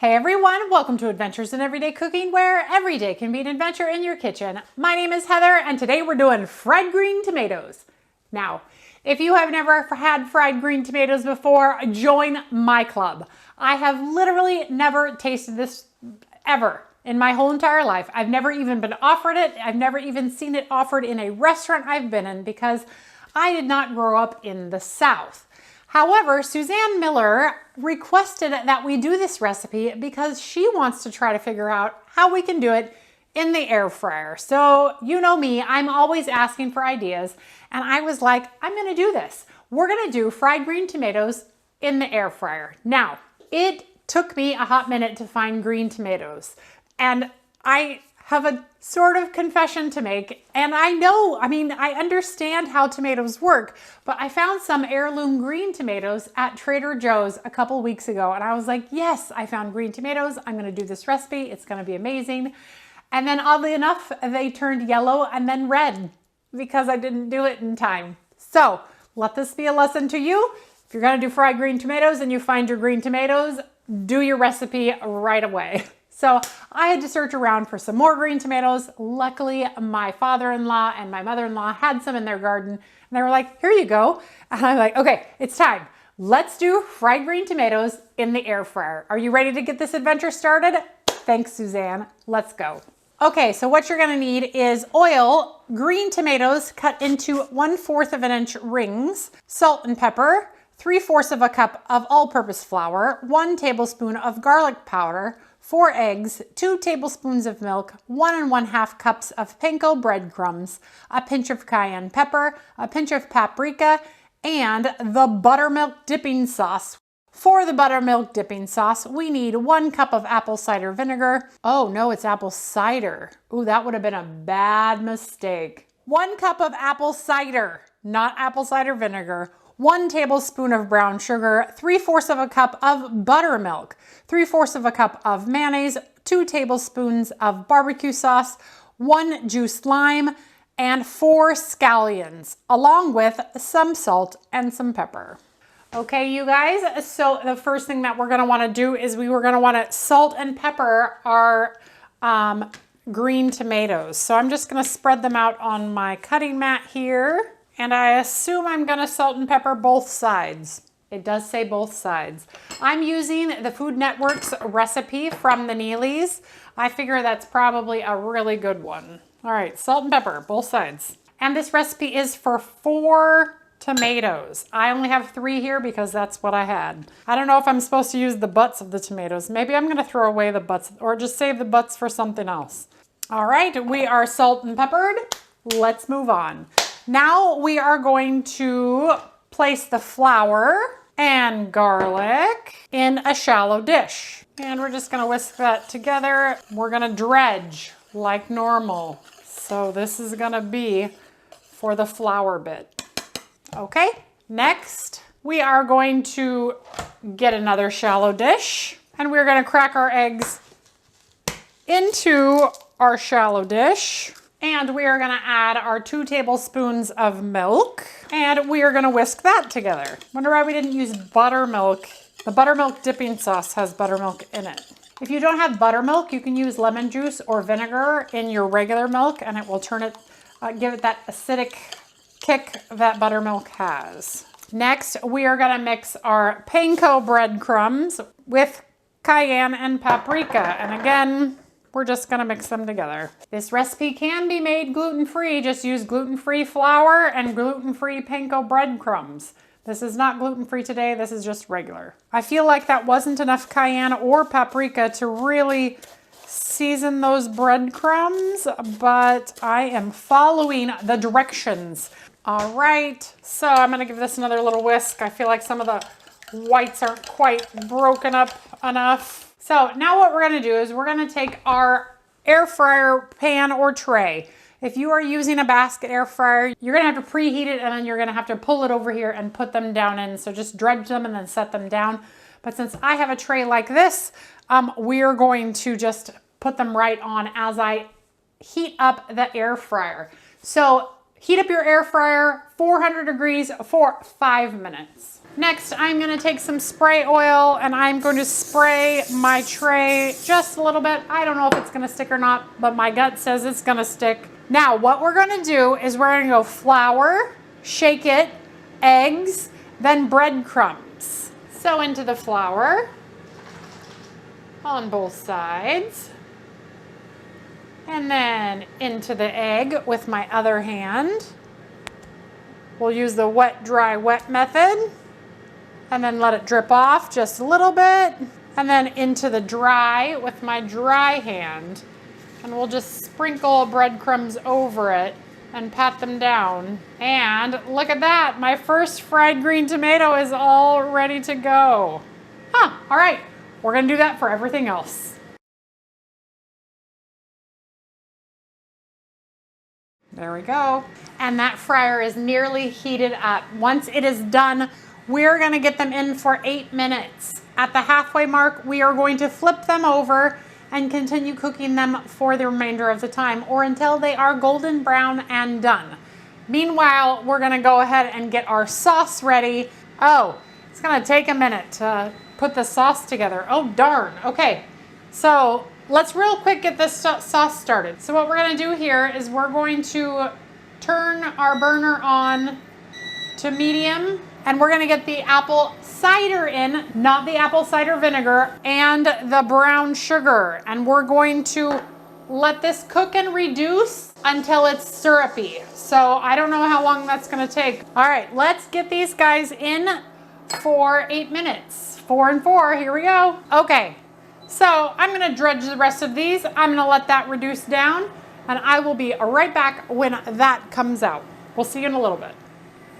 Hey everyone, welcome to Adventures in Everyday Cooking, where every day can be an adventure in your kitchen. My name is Heather, and today we're doing fried green tomatoes. Now, if you have never had fried green tomatoes before, join my club. I have literally never tasted this ever in my whole entire life. I've never even been offered it. I've never even seen it offered in a restaurant I've been in because I did not grow up in the South. However, Suzanne Miller requested that we do this recipe because she wants to try to figure out how we can do it in the air fryer. So you know me, I'm always asking for ideas, and I was like, I'm gonna do this. We're gonna do fried green tomatoes in the air fryer. Now, it took me a hot minute to find green tomatoes, and I have a sort of confession to make. And I understand how tomatoes work, but I found some heirloom green tomatoes at Trader Joe's a couple weeks ago. And I was like, yes, I found green tomatoes. I'm gonna do this recipe. It's gonna be amazing. And then oddly enough, they turned yellow and then red because I didn't do it in time. So let this be a lesson to you. If you're gonna do fried green tomatoes and you find your green tomatoes, do your recipe right away. So I had to search around for some more green tomatoes. Luckily, my father-in-law and my mother-in-law had some in their garden, and they were like, here you go. And I'm like, okay, it's time. Let's do fried green tomatoes in the air fryer. Are you ready to get this adventure started? Thanks, Suzanne. Let's go. Okay, so what you're gonna need is oil, green tomatoes cut into 1/4 of an inch rings, salt and pepper, 3/4 of a cup of all-purpose flour, 1 tablespoon of garlic powder, 4 eggs, 2 tablespoons of milk, 1 1/2 cups of panko breadcrumbs, a pinch of cayenne pepper, a pinch of paprika, and the buttermilk dipping sauce. For the buttermilk dipping sauce, we need 1 cup of apple cider vinegar. Oh no, it's apple cider. Ooh, that would have been a bad mistake. 1 cup of apple cider, not apple cider vinegar. 1 tablespoon of brown sugar, 3/4 of a cup of buttermilk, 3/4 of a cup of mayonnaise, 2 tablespoons of barbecue sauce, 1 juiced lime, and 4 scallions, along with some salt and some pepper. Okay, you guys, so the first thing that we're gonna wanna do is we're gonna wanna salt and pepper our green tomatoes. So I'm just gonna spread them out on my cutting mat here. And I assume I'm gonna salt and pepper both sides. It does say both sides. I'm using the Food Network's recipe from the Neelys. I figure that's probably a really good one. All right, salt and pepper, both sides. And this recipe is for 4 tomatoes. I only have 3 here because that's what I had. I don't know if I'm supposed to use the butts of the tomatoes. Maybe I'm gonna throw away the butts or just save the butts for something else. All right, we are salt and peppered. Let's move on. Now we are going to place the flour and garlic in a shallow dish. And we're just gonna whisk that together. We're gonna dredge like normal. So this is gonna be for the flour bit. Okay, next we are going to get another shallow dish, and we're gonna crack our eggs into our shallow dish. And we are gonna add our 2 tablespoons of milk, and we are gonna whisk that together. Wonder why we didn't use buttermilk. The buttermilk dipping sauce has buttermilk in it. If you don't have buttermilk, you can use lemon juice or vinegar in your regular milk, and it will turn it, give it that acidic kick that buttermilk has. Next, we are gonna mix our panko breadcrumbs with cayenne and paprika. And again, we're just gonna mix them together. This recipe can be made gluten-free. Just use gluten-free flour and gluten-free panko breadcrumbs. This is not gluten-free today, this is just regular. I feel like that wasn't enough cayenne or paprika to really season those breadcrumbs, but I am following the directions. All right, so I'm gonna give this another little whisk. I feel like some of the whites aren't quite broken up enough. So now what we're gonna do is we're gonna take our air fryer pan or tray. If you are using a basket air fryer, you're gonna have to preheat it, and then you're gonna have to pull it over here and put them down in. So just dredge them and then set them down. But since I have a tray like this, we're going to just put them right on as I heat up the air fryer. So heat up your air fryer, 400 degrees for 5 minutes. Next, I'm gonna take some spray oil and I'm going to spray my tray just a little bit. I don't know if it's gonna stick or not, but my gut says it's gonna stick. Now, what we're gonna do is we're gonna go flour, shake it, eggs, then breadcrumbs. So into the flour on both sides. And then into the egg with my other hand. We'll use the wet, dry, wet method. And then let it drip off just a little bit. And then into the dry with my dry hand. And we'll just sprinkle breadcrumbs over it and pat them down. And look at that, my first fried green tomato is all ready to go. All right, we're gonna do that for everything else. There we go. And that fryer is nearly heated up. Once it is done, we're gonna get them in for 8 minutes. At the halfway mark, we are going to flip them over and continue cooking them for the remainder of the time or until they are golden brown and done. Meanwhile, we're gonna go ahead and get our sauce ready. Oh, it's gonna take a minute to put the sauce together. Oh, darn, okay. So let's real quick get this sauce started. So what we're gonna do here is we're going to turn our burner on to medium and we're gonna get the apple cider in, not the apple cider vinegar, and the brown sugar. And we're going to let this cook and reduce until it's syrupy. So I don't know how long that's gonna take. All right, let's get these guys in for 8 minutes. 4 and 4, here we go. Okay, so I'm gonna dredge the rest of these. I'm gonna let that reduce down and I will be right back when that comes out. We'll see you in a little bit.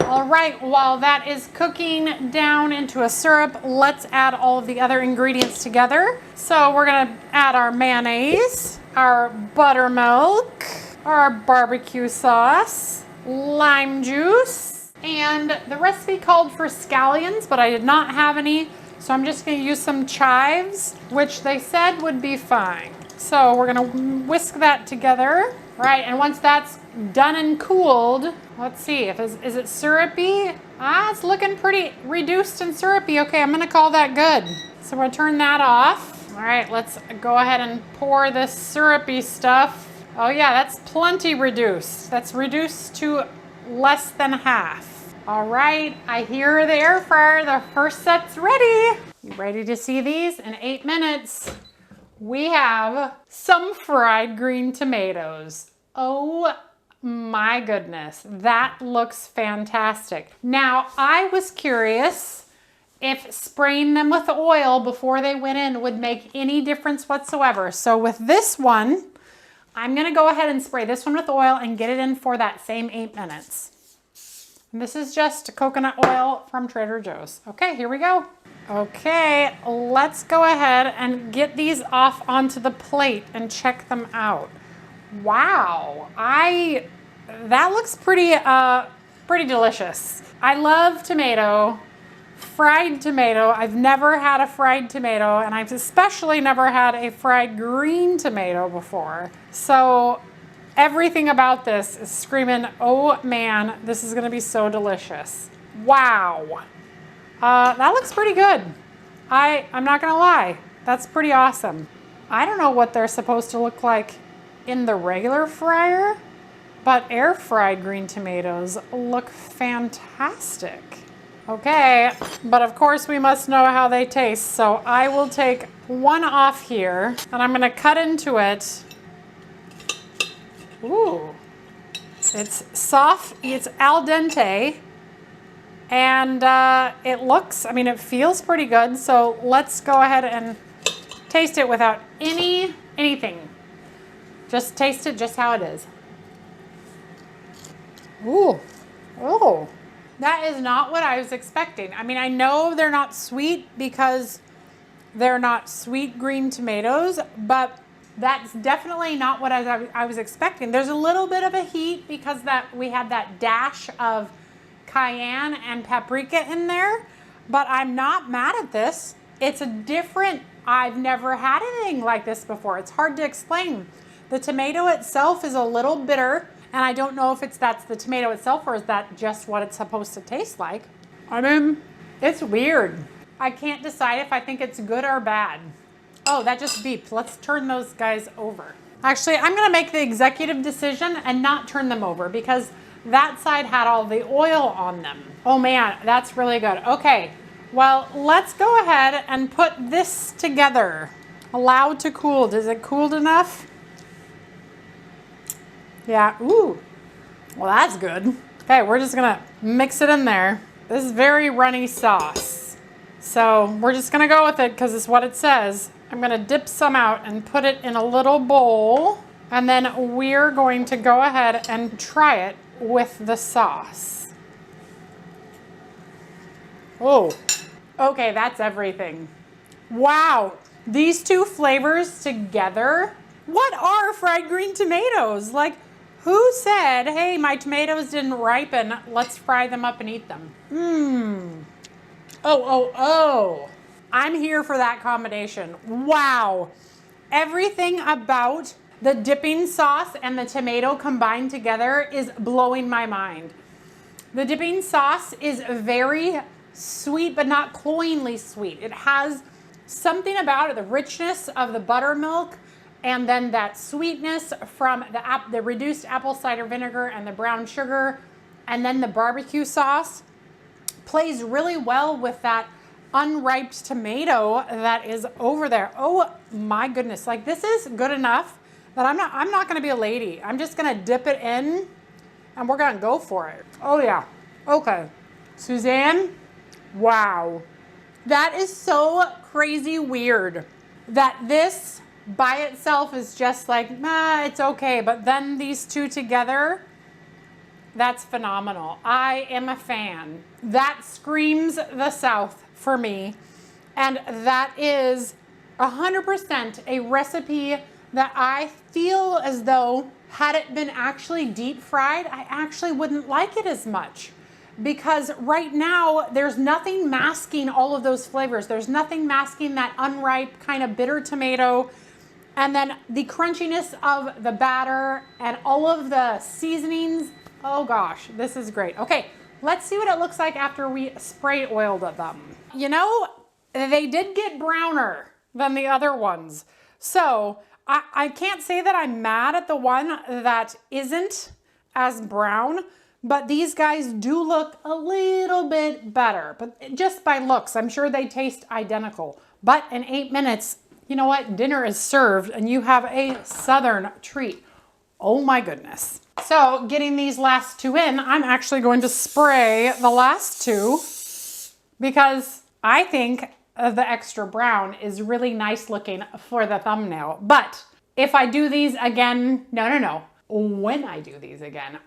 All right, while that is cooking down into a syrup, let's add all of the other ingredients together. So we're gonna add our mayonnaise, our buttermilk, our barbecue sauce, lime juice, and the recipe called for scallions, but I did not have any, so I'm just gonna use some chives, which they said would be fine. So we're gonna whisk that together. Right, and once that's done and cooled, let's see, is it syrupy? It's looking pretty reduced and syrupy. Okay, I'm gonna call that good. So we're gonna turn that off. All right, let's go ahead and pour this syrupy stuff. Oh yeah, that's plenty reduced. That's reduced to less than half. All right, I hear the air fryer, the first set's ready. You ready to see these? In 8 minutes, we have some fried green tomatoes. Oh my goodness, that looks fantastic. Now, I was curious if spraying them with oil before they went in would make any difference whatsoever. So with this one, I'm gonna go ahead and spray this one with oil and get it in for that same 8 minutes. And this is just coconut oil from Trader Joe's. Okay, here we go. Okay, let's go ahead and get these off onto the plate and check them out. Wow, that looks pretty delicious. I love tomato, fried tomato. I've never had a fried tomato, and I've especially never had a fried green tomato before. So everything about this is screaming, oh man, this is gonna be so delicious. Wow. That looks pretty good. I'm not gonna lie, that's pretty awesome. I don't know what they're supposed to look like in the regular fryer, but air fried green tomatoes look fantastic. Okay, but of course we must know how they taste, so I will take one off here and I'm gonna cut into it. Ooh, it's soft, it's al dente. And it feels pretty good. So let's go ahead and taste it without anything. Just taste it just how it is. Ooh, oh, that is not what I was expecting. I mean, I know they're not sweet because they're not sweet green tomatoes, but that's definitely not what I was expecting. There's a little bit of a heat because we had that dash of cayenne and paprika in there, but I'm not mad at this. It's I've never had anything like this before. It's hard to explain. The tomato itself is a little bitter, and I don't know if that's the tomato itself or is that just what it's supposed to taste like. I mean, It's weird. I can't decide if I think it's good or bad. Oh, that just beeped. Let's turn those guys over. Actually, I'm gonna make the executive decision and not turn them over because that side had all the oil on them. Oh man, that's really good. Okay, well, let's go ahead and put this together. Allow to cool. Is it cooled enough? Yeah, ooh. Well, that's good. Okay, we're just gonna mix it in there. This is very runny sauce. So we're just gonna go with it because it's what it says. I'm gonna dip some out and put it in a little bowl. And then we're going to go ahead and try it with the sauce. Oh, okay, that's everything. Wow, these two flavors together. What are fried green tomatoes? Like, who said, hey, my tomatoes didn't ripen, let's fry them up and eat them? Oh. I'm here for that combination. Wow. Everything about the dipping sauce and the tomato combined together is blowing my mind. The dipping sauce is very sweet, but not cloyingly sweet. It has something about it, the richness of the buttermilk, and then that sweetness from the reduced apple cider vinegar and the brown sugar, and then the barbecue sauce plays really well with that unripe tomato that is over there. Oh my goodness, like this is good enough that I'm not gonna be a lady. I'm just gonna dip it in and we're gonna go for it. Oh yeah, okay. Suzanne, wow. That is so crazy weird that this by itself is just like, it's okay. But then these two together, that's phenomenal. I am a fan. That screams the South for me. And that is 100% a recipe that I feel as though had it been actually deep fried, I actually wouldn't like it as much. Because right now, there's nothing masking all of those flavors. There's nothing masking that unripe kind of bitter tomato. And then the crunchiness of the batter and all of the seasonings. Oh gosh, this is great. Okay, let's see what it looks like after we spray oiled them. You know, they did get browner than the other ones. So I can't say that I'm mad at the one that isn't as brown, but these guys do look a little bit better. But just by looks, I'm sure they taste identical. But in 8 minutes, you know what? Dinner is served and you have a Southern treat. Oh my goodness. So getting these last two in, I'm actually going to spray the last two because I think the extra brown is really nice looking for the thumbnail. But if I do these again, no. When I do these again,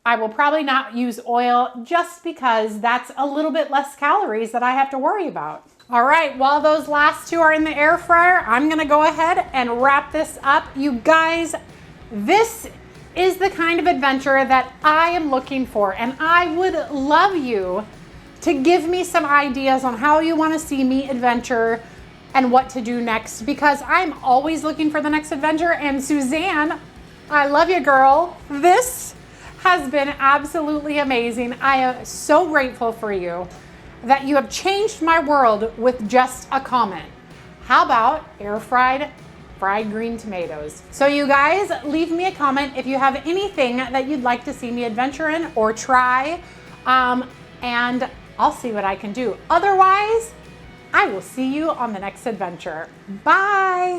I will probably not use oil just because that's a little bit less calories that I have to worry about. All right, while those last two are in the air fryer, I'm gonna go ahead and wrap this up. You guys, this is the kind of adventure that I am looking for, and I would love you to give me some ideas on how you wanna see me adventure and what to do next, because I'm always looking for the next adventure. And Suzanne, I love you, girl. This has been absolutely amazing. I am so grateful for you that you have changed my world with just a comment. How about air fried green tomatoes? So you guys, leave me a comment if you have anything that you'd like to see me adventure in or try, and I'll see what I can do. Otherwise, I will see you on the next adventure. Bye.